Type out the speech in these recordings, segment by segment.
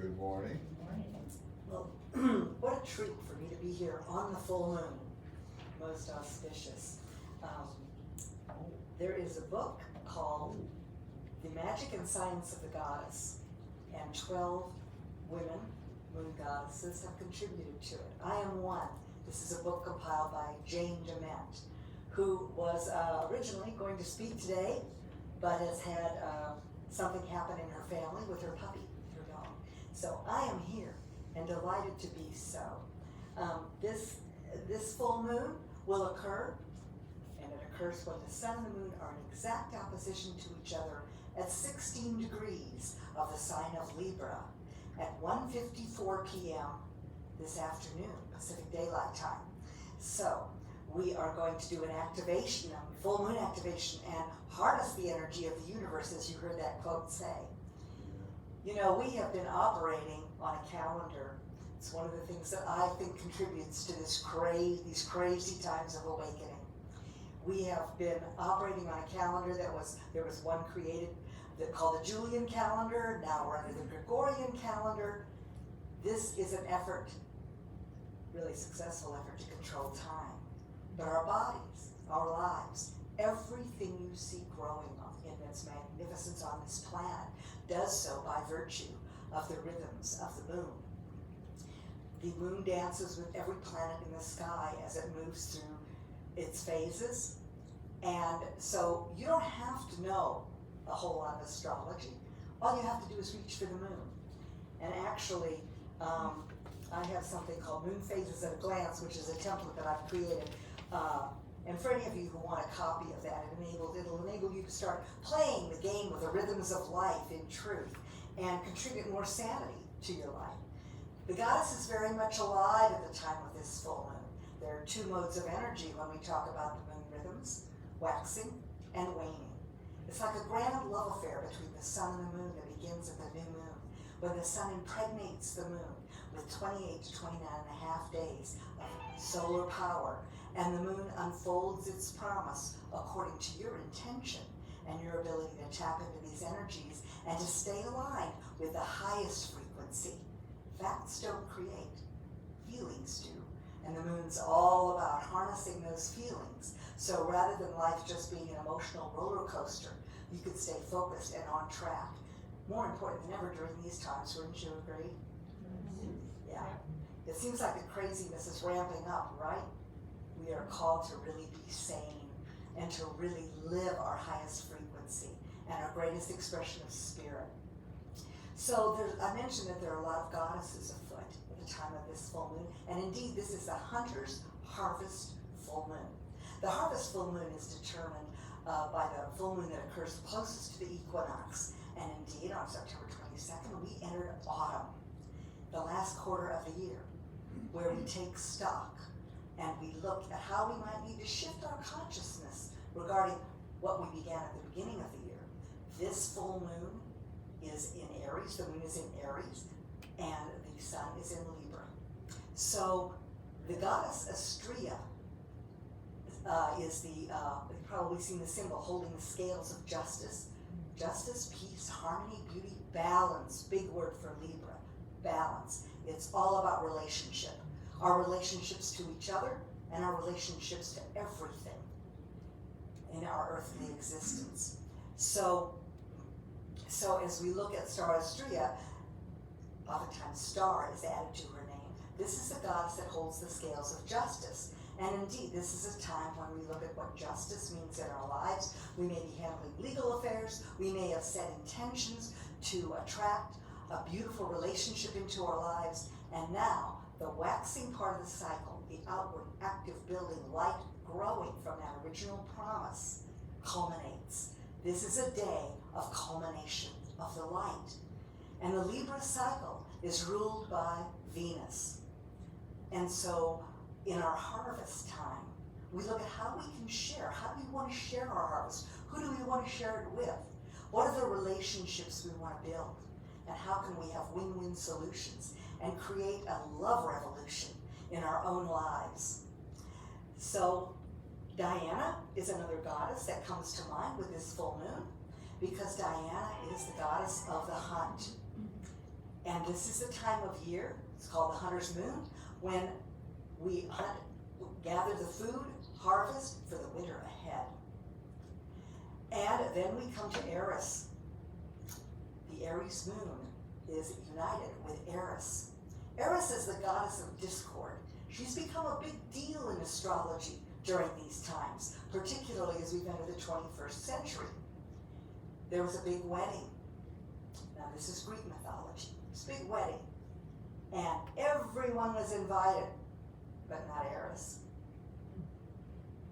Good morning. Well, what a treat for me to be here on the full moon. Most auspicious. There is a book called The Magic and Science of the Goddess, and 12 women, moon goddesses, have contributed to it. I am one. This is a book compiled by Jane DeMent, who was originally going to speak today, but has had something happen in her family with her puppy, her dog. So I am here and delighted to be so. This full moon will occur, and it occurs when the sun and the moon are in exact opposition to each other at 16 degrees of the sign of Libra at 1:54 p.m. this afternoon, Pacific Daylight Time. So we are going to do an activation, a full moon activation, and harness the energy of the universe, as you heard that quote say. You know, we have been operating on a calendar. It's one of the things that I think contributes to these crazy times of awakening. We have been operating on a calendar there was one created called the Julian calendar. Now we're under the Gregorian calendar. This is an effort, really successful effort, to control time. But our bodies, our lives, everything you see growing in its magnificence on this planet does so by virtue of the rhythms of the moon. The moon dances with every planet in the sky as it moves through its phases. And so you don't have to know a whole lot of astrology. All you have to do is reach for the moon. And actually, I have something called Moon Phases at a Glance, which is a template that I've created. And for any of you who want a copy of that, it'll enable you to start playing the game with the rhythms of life in truth and contribute more sanity to your life. The goddess is very much alive at the time of this full moon. There are two modes of energy when we talk about the moon rhythms: waxing and waning. It's like a grand love affair between the sun and the moon that begins at the new moon, when the sun impregnates the moon with 28 to 29 and a half days of solar power, and the moon unfolds its promise according to your intention and your ability to tap into these energies and to stay aligned with the highest frequency. Facts don't create, feelings do. And the moon's all about harnessing those feelings. So rather than life just being an emotional roller coaster, you could stay focused and on track. More important than ever during these times, wouldn't you agree? Mm-hmm. Yeah. It seems like the craziness is ramping up, right? We are called to really be sane and to really live our highest frequency and our greatest expression of spirit. So I mentioned that there are a lot of goddesses afoot at the time of this full moon, and indeed this is the hunter's harvest full moon. The harvest full moon is determined by the full moon that occurs closest to the equinox, and indeed on September 22nd we entered autumn, the last quarter of the year, where we take stock and we look at how we might need to shift our consciousness regarding what we began at the beginning of the year. This full moon is in Aries, the moon is in Aries, and the sun is in Libra. So the goddess Astrea is you've probably seen the symbol holding the scales of justice. Justice, peace, harmony, beauty, balance, big word for Libra, balance. It's all about relationship. Our relationships to each other and our relationships to everything in our earthly existence. So as we look at Star Astrea, oftentimes star is added to her name. This is the goddess that holds the scales of justice. And indeed, this is a time when we look at what justice means in our lives. We may be handling legal affairs. We may have set intentions to attract a beautiful relationship into our lives. And now, the waxing part of the cycle, the outward, active building, light growing from that original promise, culminates. This is a day of culmination of the light. And the Libra cycle is ruled by Venus. And so in our harvest time, we look at how we can share. How do we want to share our harvest? Who do we want to share it with? What are the relationships we want to build? And how can we have win-win solutions and create a love revolution in our own lives? So Diana is another goddess that comes to mind with this full moon, because Diana is the goddess of the hunt. And this is the time of year, it's called the Hunter's Moon, when we hunt, gather the food, harvest for the winter ahead. And then we come to Eris. The Aries moon is united with Eris. Eris is the goddess of discord. She's become a big deal in astrology during these times, particularly as we've entered the 21st century. There was a big wedding. Now this is Greek mythology. It's a big wedding. And everyone was invited, but not Eris.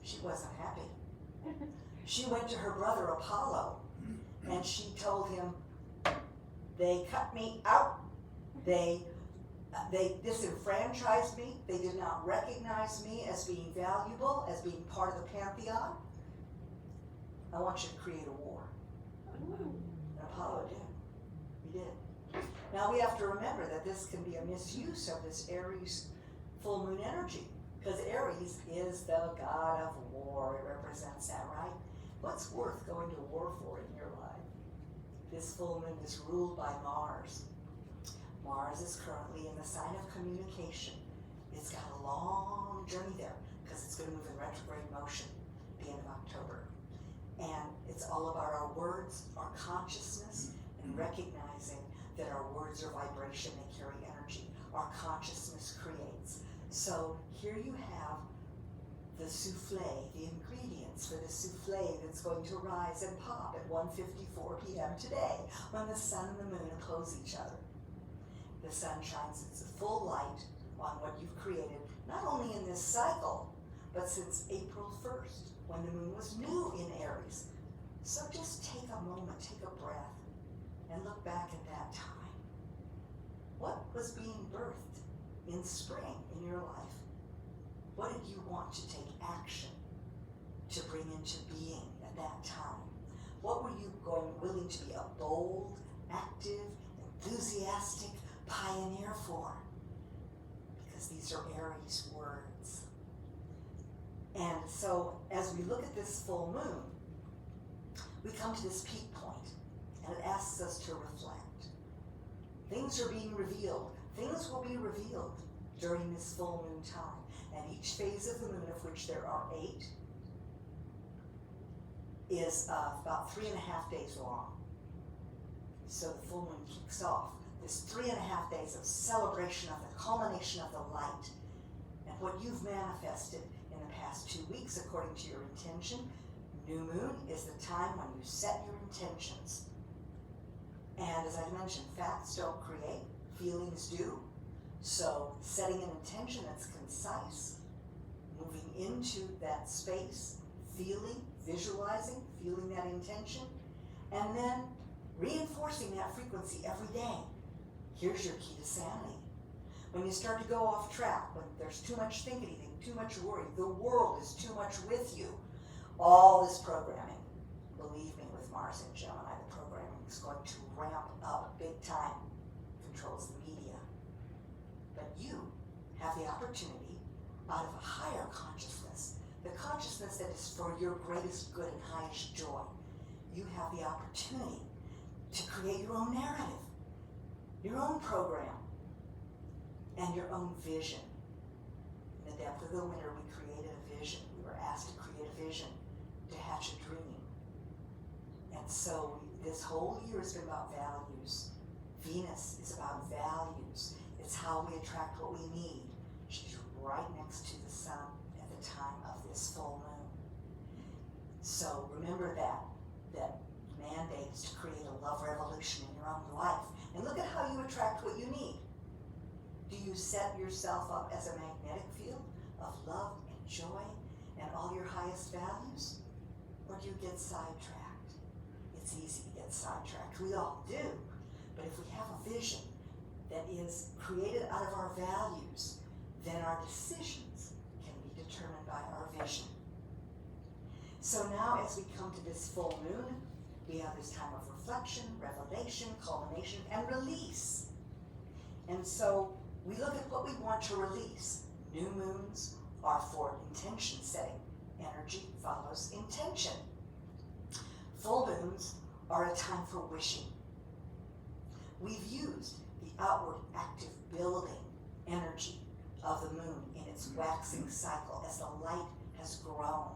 She wasn't happy. She went to her brother Apollo, and she told him, they cut me out. They disenfranchised me. They did not recognize me as being valuable, as being part of the pantheon. I want you to create a war. And Apollo did. He did. Now we have to remember that this can be a misuse of this Aries full moon energy, because Aries is the god of war. It represents that, right? What's worth going to war for in your life? This full moon is ruled by Mars. Mars is currently in the sign of communication. It's got a long journey there because it's going to move in retrograde motion at the end of October. And it's all about our words, our consciousness, and recognizing that our words are vibration, they carry energy. Our consciousness creates. So here you have the souffle, the ingredients for the souffle that's going to rise and pop at 1:54 p.m. today when the sun and the moon oppose each other. The sun shines its full light on what you've created, not only in this cycle, but since April 1st, when the moon was new in Aries. So just take a moment, take a breath, and look back at that time. What was being birthed in spring in your life? What did you want to take action to bring into being at that time? What were you willing to be a bold, active, enthusiastic pioneer for? Because these are Aries words. And so as we look at this full moon, we come to this peak point, and it asks us to reflect. Things are being revealed. Things will be revealed during this full moon time. And each phase of the moon, of which there are 8, is about 3.5 days long. So the full moon kicks off this 3.5 days of celebration of the culmination of the light. And what you've manifested in the past 2 weeks, according to your intention, new moon is the time when you set your intentions. And as I mentioned, facts don't create, feelings do. So setting an intention that's concise, moving into that space, feeling, visualizing, feeling that intention, and then reinforcing that frequency every day. Here's your key to sanity. When you start to go off track, when there's too much thinking, too much worry, the world is too much with you, all this programming, believe me, with Mars and Gemini, the programming is going to ramp up big time, controls the media. But you have the opportunity, out of a higher consciousness, the consciousness that is for your greatest good and highest joy, you have the opportunity to create your own narrative, your own program, and your own vision. In the depth of the winter, we created a vision. We were asked to create a vision, to hatch a dream. And so this whole year has been about values. Venus is about values. It's how we attract what we need. She's right next to the sun at the time of this full moon. So remember that mandate is to create a love revolution in your own life. And look at how you attract what you need. Do you set yourself up as a magnetic field of love and joy and all your highest values? Or do you get sidetracked? It's easy to get sidetracked. We all do. But if we have a vision that is created out of our values, then our decisions can be determined by our vision. So now as we come to this full moon, we have this time of reflection, revelation, culmination, and release. And so we look at what we want to release. New moons are for intention setting. Energy follows intention. Full moons are a time for wishing. We've used the outward active building energy of the moon in its waxing cycle as the light has grown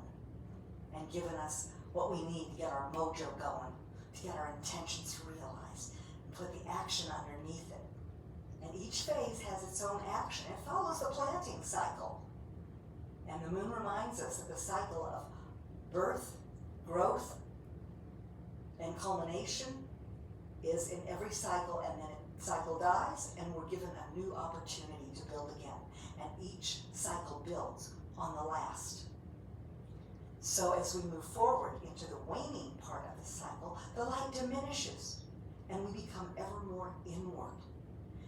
and given us what we need to get our mojo going, to get our intentions realized, and put the action underneath it. And each phase has its own action. It follows the planting cycle. And the moon reminds us that the cycle of birth, growth, and culmination is in every cycle, and then the cycle dies, and we're given a new opportunity to build again. And each cycle builds on the last. So as we move forward into the waning part of the cycle, the light diminishes, and we become ever more inward.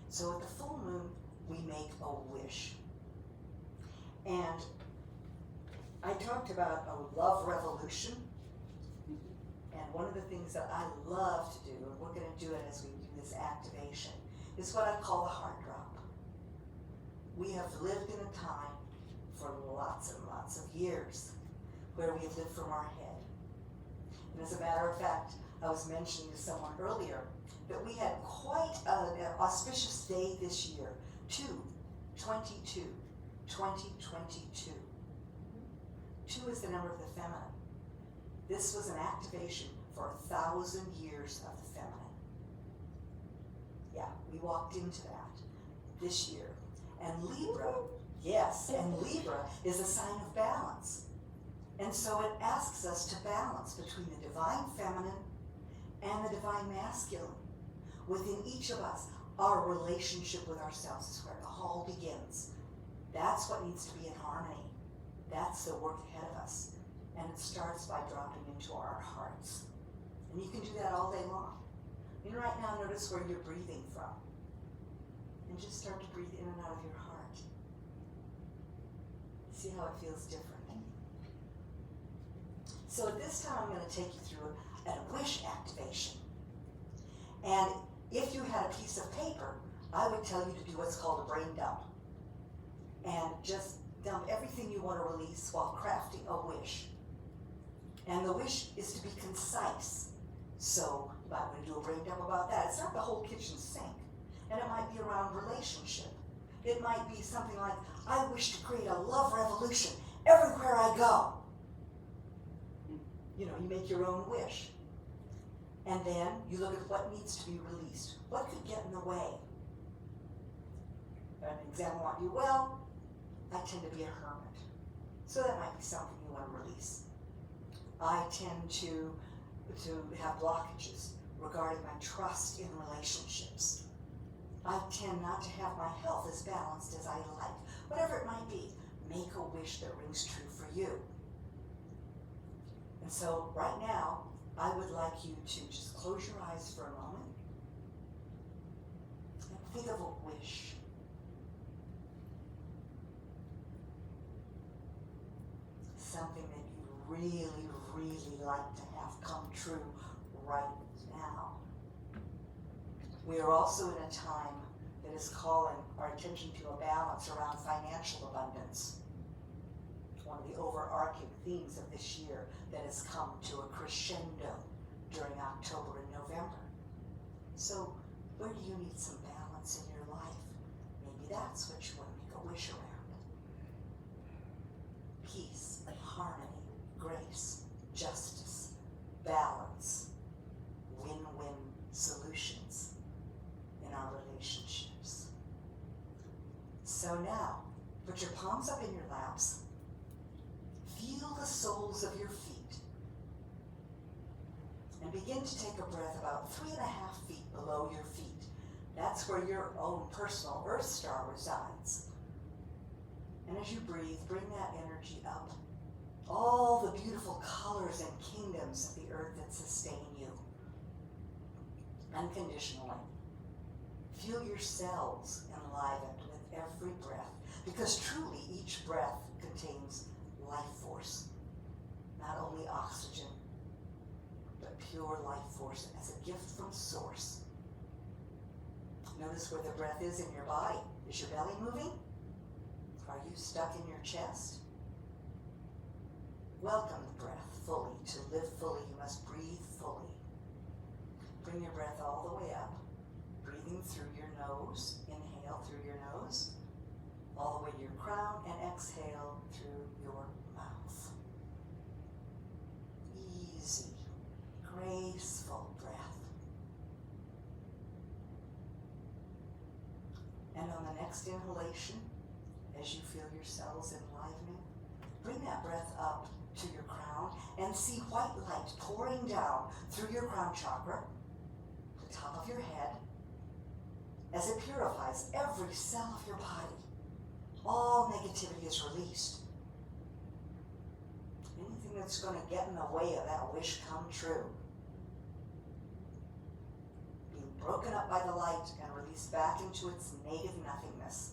So at the full moon, we make a wish. And I talked about a love revolution, and one of the things that I love to do, and we're going to do it as we do this activation, is what I call the heart drop. We have lived in a time for lots and lots of years where we have lived from our head. And as a matter of fact, I was mentioning to someone earlier that we had quite an auspicious day this year, 2022. 2 is the number of the feminine. This was an activation for 1,000 years of the feminine. Yeah, we walked into that this year. And Libra, yes, and Libra is a sign of balance. And so it asks us to balance between the divine feminine and the divine masculine. Within each of us, our relationship with ourselves is where it all begins. That's what needs to be in harmony. That's the work ahead of us. And it starts by dropping into our hearts. And you can do that all day long. And right now, notice where you're breathing from. And just start to breathe in and out of your heart. See how it feels different. So at this time, I'm going to take you through a wish activation. And if you had a piece of paper, I would tell you to do what's called a brain dump. And just dump everything you want to release while crafting a wish. And the wish is to be concise. So you might want to do a brain dump about that. It's not the whole kitchen sink. And it might be around relationship. It might be something like, I wish to create a love revolution everywhere I go. You know, you make your own wish. And then you look at what needs to be released. What could get in the way? An example might be, well, I tend to be a hermit. So that might be something you want to release. I tend to have blockages regarding my trust in relationships. I tend not to have my health as balanced as I like. Whatever it might be, make a wish that rings true for you. And so right now, I would like you to just close your eyes for a moment and think of a wish. Something that you really, really like to have come true right now. We are also in a time that is calling our attention to a balance around financial abundance. One of the overarching themes of this year that has come to a crescendo during October and November. So where do you need some balance in your life? Maybe that's what you want to make a wish around. Peace, harmony, grace, justice, balance, win-win solutions in our relationships. So now, put your palms up in your laps. Feel the soles of your feet. And begin to take a breath about 3.5 feet below your feet. That's where your own personal Earth star resides. And as you breathe, bring that energy up. All the beautiful colors and kingdoms of the earth that sustain you. Unconditionally. Feel your cells enlivened with every breath. Because truly each breath contains life force. Not only oxygen, but pure life force as a gift from source. Notice where the breath is in your body. Is your belly moving? Are you stuck in your chest? Welcome the breath fully. To live fully, you must breathe fully. Bring your breath all the way up. Breathe breathing through your nose. Inhale through your nose, all the way to your crown, and exhale through your mouth. Easy, graceful breath. And on the next inhalation, as you feel your cells enlivening, bring that breath up to your crown and see white light pouring down through your crown chakra, the top of your head, as it purifies every cell of your body. All negativity is released. Anything that's going to get in the way of that wish come true, being broken up by the light and released back into its native nothingness.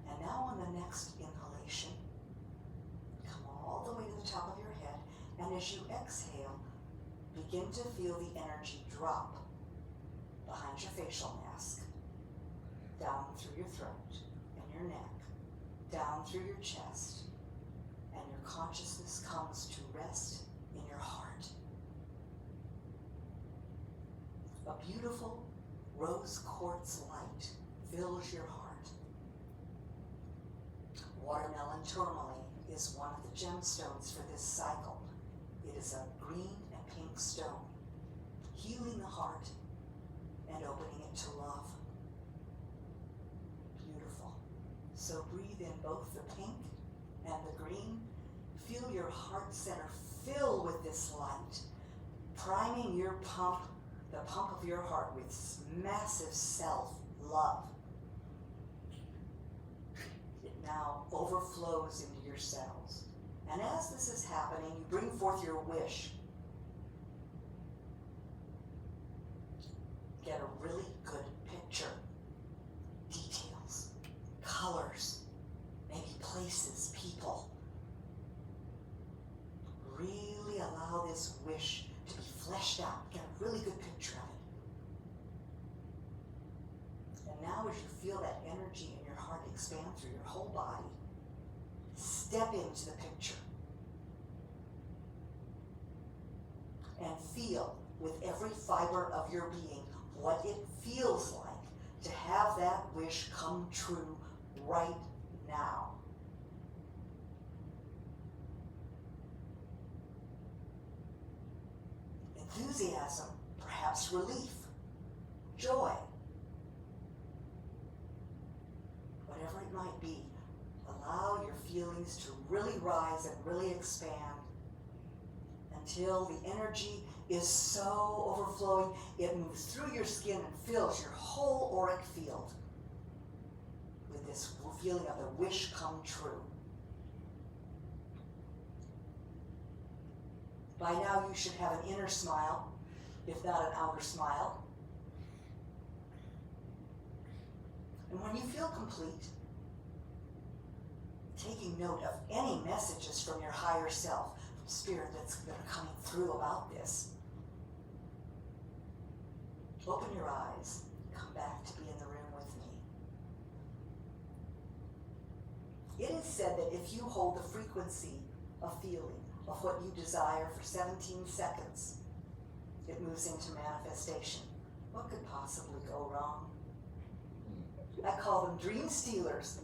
And now on the next inhalation, come all the way to the top of your head, and as you exhale, begin to feel the energy drop behind your facial mask, down through your throat and your neck, down through your chest, and your consciousness comes to rest in your heart. A beautiful rose quartz light fills your heart. Watermelon tourmaline is one of the gemstones for this cycle. It is a green and pink stone, healing the heart and opening it to love. Beautiful. So breathe in both the pink and the green. Feel your heart center fill with this light, priming your pump, the pump of your heart, with massive self-love. It now overflows into your cells. And as this is happening, you bring forth your wish. Get a really good picture. Details, colors, maybe places, people. Really allow this wish to be fleshed out. Get a really good picture of it. And now as you feel that energy in your heart expand through your whole body, step into the picture and feel with every fiber of your being what it feels like to have that wish come true right now. Enthusiasm, perhaps relief, joy, whatever it might be, allow your feelings to really rise and really expand until the energy is so overflowing it moves through your skin and fills your whole auric field with this feeling of the wish come true. By now you should have an inner smile, if not an outer smile. And when you feel complete, taking note of any messages from your higher self, from spirit that are coming through about this, open your eyes, come back to be in the room with me. It is said that if you hold the frequency of feeling of what you desire for 17 seconds, it moves into manifestation. What could possibly go wrong? I call them dream stealers,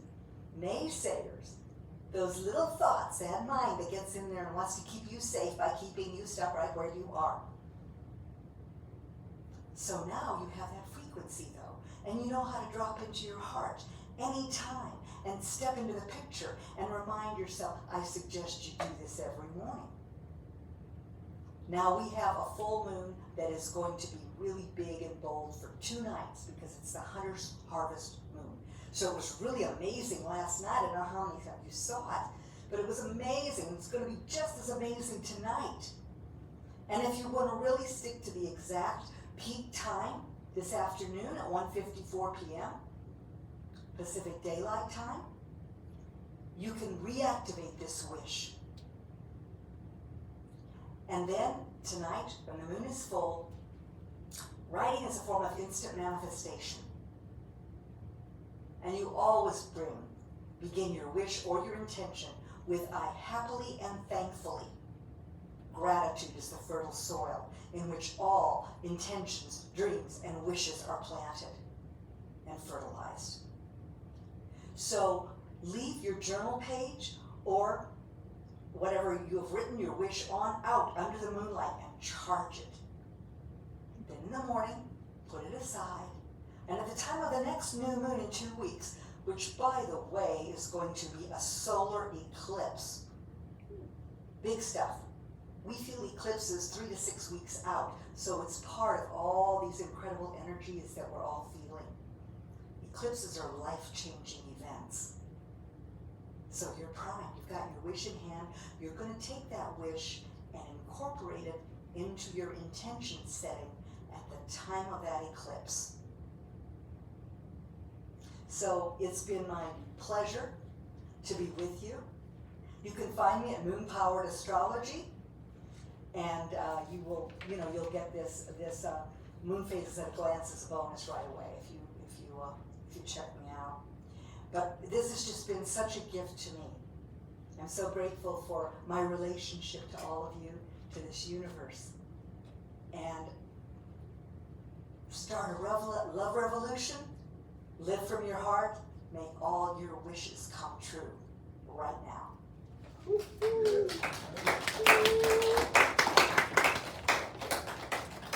naysayers, those little thoughts, that mind that gets in there and wants to keep you safe by keeping you stuck right where you are. So now you have that frequency though, and you know how to drop into your heart anytime and step into the picture and remind yourself, I suggest you do this every morning. Now we have a full moon that is going to be really big and bold for 2 nights because it's the Hunter's Harvest moon. So it was really amazing last night. I don't know how many times you saw it, but it was amazing. It's going to be just as amazing tonight. And if you want to really stick to the exact peak time this afternoon at 1:54 p.m. Pacific Daylight Time, you can reactivate this wish. And then tonight, when the moon is full, writing is a form of instant manifestation. And you always begin your wish or your intention with I happily and thankfully. Gratitude is the fertile soil in which all intentions, dreams, and wishes are planted and fertilized. So leave your journal page or whatever you have written your wish on out under the moonlight and charge it. Then in the morning, put it aside. And at the time of the next new moon in 2 weeks, which by the way is going to be a solar eclipse, big stuff. We feel eclipses 3 to 6 weeks out, so it's part of all these incredible energies that we're all feeling. Eclipses are life-changing events. So you're primed, you've got your wish in hand, you're going to take that wish and incorporate it into your intention setting at the time of that eclipse. So it's been my pleasure to be with you. You can find me at Moon Powered Astrology, and you'll get this Moon Phases at a Glance as a bonus right away if you check me out. But this has just been such a gift to me. I'm so grateful for my relationship to all of you, to this universe, and start a love revolution. Live from your heart. May all your wishes come true right now.